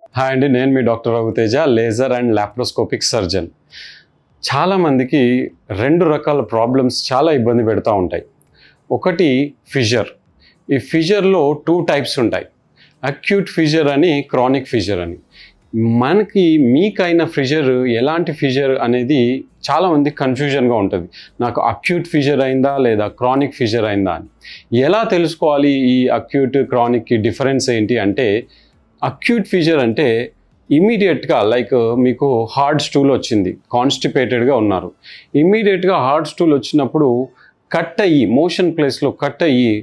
Hi అండి, నేను మీ doctor Raghuteja, laser and laparoscopic surgeon. చాలామందికి రెండు రకాల ప్రాబ్లమ్స్ చాలా ఇబ్బంది పెడతా ఉంటాయి. ఒకటి ఫిషర్. ఈ ఫిషర్లో 2 టైప్స్ ఉంటాయి, అక్యూట్ ఫిషర్ అని, క్రానిక్ ఫిషర్ అని. మీకైన ఫిషర్ ఎలాంటి ఫిషర్ అనేది చాలామంది కన్ఫ్యూజన్గా ఉంటుంది. నాకు అక్యూట్ ఫిషర్ అయిందా లేదా క్రానిక్ ఫిషర్ అయిందా అని. ఎలా తెలుసుకోవాలి ఈ అక్యూట్ క్రానిక్కి డిఫరెన్స్ ఏంటి అంటే, అక్యూట్ ఫిషర్ అంటే ఇమీడియట్గా లైక్ మీకు హార్డ్ స్టూల్ వచ్చింది, కాన్స్టిపేటెడ్గా ఉన్నారు, ఇమీడియట్గా హార్డ్ స్టూల్ వచ్చినప్పుడు కట్ అయ్యి మోషన్ ప్లేస్లో కట్ అయ్యి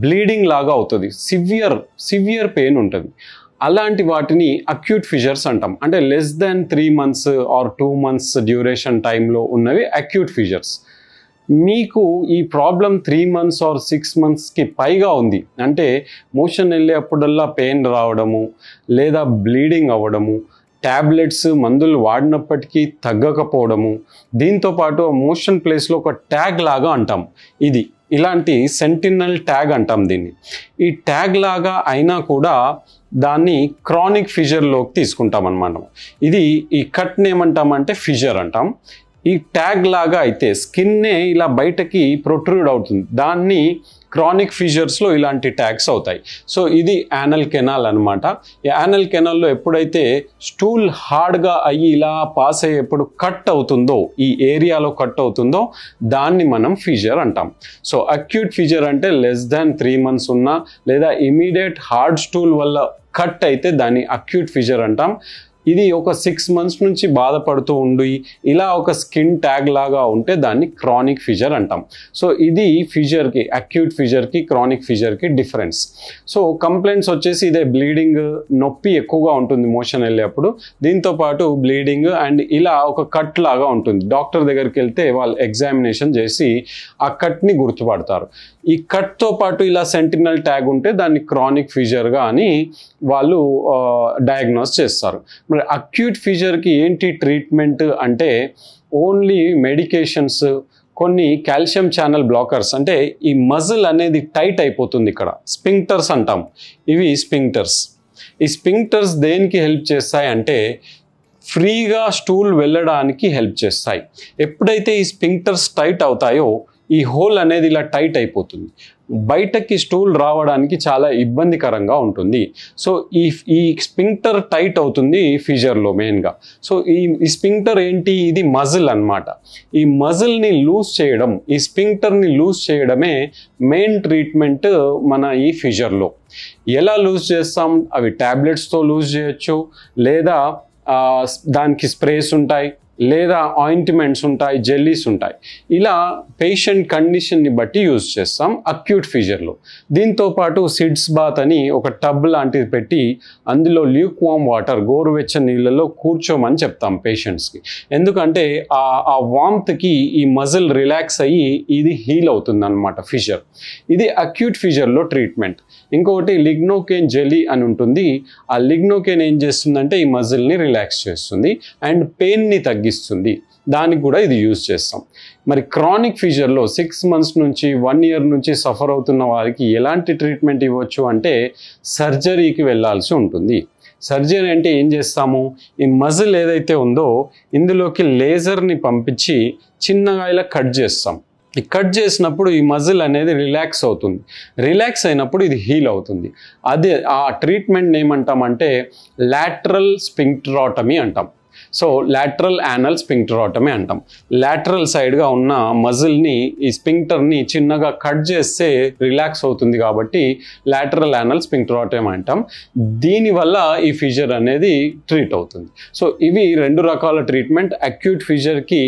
బ్లీడింగ్ లాగా అవుతుంది, సివియర్ పెయిన్ ఉంటుంది. అలాంటి వాటిని అక్యూట్ ఫిషర్స్ అంటాం. అంటే less than 3 months or 2 months duration టైంలో ఉన్నవి అక్యూట్ ఫిషర్స్. మీకు ఈ ప్రాబ్లం 3 months ఆర్ 6 monthsకి పైగా ఉంది అంటే మోషన్ వెళ్ళేప్పుడల్లా పెయిన్ రావడము లేదా బ్లీడింగ్ అవ్వడము, ట్యాబ్లెట్స్ మందులు వాడినప్పటికీ తగ్గకపోవడము, దీంతోపాటు మోషన్ ప్లేస్లో ఒక ట్యాగ్ లాగా అంటాం, ఇలాంటి సెంటినల్ ట్యాగ్ అంటాం దీన్ని. ఈ ట్యాగ్ లాగా అయినా కూడా దాన్ని క్రానిక్ ఫిషర్లోకి తీసుకుంటాం అన్నమాట. ఈ కట్ని ఏమంటామంటే ఫిషర్ అంటాం. ఈ ట్యాగ్ లాగా అయితే స్కిన్నే ఇలా బయటకి ప్రొట్రూడ్ అవుతుంది, దాన్ని క్రానిక్ ఫిషర్స్లో ఇలాంటి ట్యాగ్స్ అవుతాయి. సో ఇది యానల్ కెనాల్ అనమాట. ఈ యానల్ కెనాల్లో ఎప్పుడైతే స్టూల్ హార్డ్గా అయ్యి ఇలా పాస్ అయ్యి ఎప్పుడు కట్ అవుతుందో, ఈ ఏరియాలో కట్ అవుతుందో దాన్ని మనం ఫిషర్ అంటాం. సో అక్యూట్ ఫిషర్ అంటే లెస్ దాన్ 3 months ఉన్నా లేదా ఇమీడియట్ హార్డ్ స్టూల్ వల్ల కట్ అయితే దాన్ని అక్యూట్ ఫిషర్ అంటాం. ఇది ఒక 6 months నుంచి బాధపడుతూ ఉండి ఇలా ఒక స్కిన్ ట్యాగ్ లాగా ఉంటే దాన్ని క్రానిక్ ఫిషర్ అంటాం. సో ఇది ఫిషర్కి, అక్యూట్ ఫిషర్కి క్రానిక్ ఫిషర్కి డిఫరెన్స్. సో కంప్లైంట్స్ వచ్చేసి ఇదే, బ్లీడింగ్, నొప్పి ఎక్కువగా ఉంటుంది మోషన్ వెళ్ళేప్పుడు, దీంతోపాటు బ్లీడింగ్ అండ్ ఇలా ఒక కట్ లాగా ఉంటుంది. డాక్టర్ దగ్గరికి వెళ్తే వాళ్ళు ఎగ్జామినేషన్ చేసి ఆ కట్ని గుర్తుపడతారు. ఈ కట్తో పాటు ఇలా సెంటినల్ ట్యాగ్ ఉంటే దాన్ని క్రానిక్ ఫిషర్గా అని వాళ్ళు డయాగ్నోస్ చేస్తారు. మరి అక్యూట్ ఫిషర్కి ఏంటి ట్రీట్మెంట్ అంటే ఓన్లీ మెడికేషన్స్, కొన్ని కాల్షియం ఛానల్ బ్లాకర్స్. అంటే ఈ మజిల్ అనేది టైట్ అయిపోతుంది, ఇక్కడ స్పింక్టర్స్ అంటాం, ఇవి స్పింక్టర్స్. ఈ స్పింక్టర్స్ దేనికి హెల్ప్ చేస్తాయి అంటే ఫ్రీగా స్టూల్ వెళ్ళడానికి హెల్ప్ చేస్తాయి. ఎప్పుడైతే ఈ స్పింక్టర్స్ టైట్ అవుతాయో ఈ హోల్ అనేది ఇలా టైట్ అయిపోతుంది, బయటకి స్టూల్ రావడానికి చాలా ఇబ్బందికరంగా ఉంటుంది. సో ఈ స్పింక్టర్ టైట్ అవుతుంది ఫిషర్లో మెయిన్గా. సో ఈ స్పింక్టర్ ఏంటి, ఇది మజిల్ అన్నమాట. ఈ మజిల్ని లూజ్ చేయడం, ఈ స్పింక్టర్ని లూజ్ చేయడమే మెయిన్ ట్రీట్మెంట్ మన ఈ ఫిషర్లో. ఎలా లూజ్ చేస్తాం, అవి ట్యాబ్లెట్స్తో లూజ్ చేయొచ్చు, లేదా దానికి స్ప్రేస్ ఉంటాయి, లేదా ఆయింట్మెంట్స్ ఉంటాయి, జెల్లీస్ ఉంటాయి. ఇలా పేషెంట్ కండిషన్ని బట్టి యూజ్ చేస్తాం అక్యూట్ ఫిషర్లో. దీంతోపాటు సిడ్స్ బాత్ అని ఒక టబ్ లాంటిది పెట్టి అందులో ల్యూక్ వామ్ వాటర్, గోరువెచ్చని నీళ్ళలో కూర్చోమని చెప్తాం పేషెంట్స్కి. ఎందుకంటే ఆ వామ్త్కి ఈ మజిల్ రిలాక్స్ అయ్యి ఇది హీల్ అవుతుంది అన్నమాట ఫిషర్. ఇది అక్యూట్ ఫిషర్లో ట్రీట్మెంట్. ఇంకొకటి లిగ్నోకేన్ జెల్లీ అని ఉంటుంది. ఆ లిగ్నోకేన్ ఏం చేస్తుందంటే ఈ మజిల్ని రిలాక్స్ చేస్తుంది అండ్ పెయిన్ని తగ్గిస్తుంది, దానికి కూడా ఇది యూజ్ చేస్తాం. మరి క్రానిక్ ఫిషర్లో 6 months నుంచి 1 year నుంచి సఫర్ అవుతున్న వారికి ఎలాంటి ట్రీట్మెంట్ ఇవ్వచ్చు అంటే సర్జరీకి వెళ్ళాల్సి ఉంటుంది. సర్జరీ అంటే ఏం చేస్తాము, ఈ మజిల్ ఏదైతే ఉందో ఇందులోకి లేజర్ని పంపించి చిన్నగా ఇలా కట్ చేస్తాం. ఈ కట్ చేసినప్పుడు ఈ మజిల్ అనేది రిలాక్స్ అవుతుంది, రిలాక్స్ అయినప్పుడు ఇది హీల్ అవుతుంది. అదే ఆ ట్రీట్మెంట్ ఏమంటామంటే లాటరల్ స్పింక్టరాటమీ అంటాం. సో లాటరల్ యానల్ స్పింక్టరాటమీ అంటాం. లాటరల్ సైడ్గా ఉన్న మజిల్ని, ఈ స్పింక్టర్ని చిన్నగా కట్ చేస్తే రిలాక్స్ అవుతుంది కాబట్టి లాటరల్ యానల్ స్పింక్టరాటమీ అంటాం. దీనివల్ల ఈ ఫిషర్ అనేది ట్రీట్ అవుతుంది. సో ఇవి 2 రకాల ట్రీట్మెంట్. అక్యూట్ ఫిషర్కి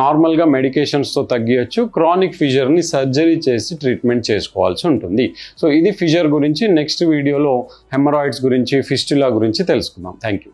నార్మల్గా మెడికేషన్స్తో తగ్గించచ్చు, క్రానిక్ ఫిషర్ని సర్జరీ చేసి ట్రీట్మెంట్ చేసుకోవాల్సి ఉంటుంది. సో ఇది ఫిషర్ గురించి. నెక్స్ట్ వీడియోలో హెమరాయిడ్స్ గురించి, ఫిస్టులా గురించి తెలుసుకుందాం. Thank you.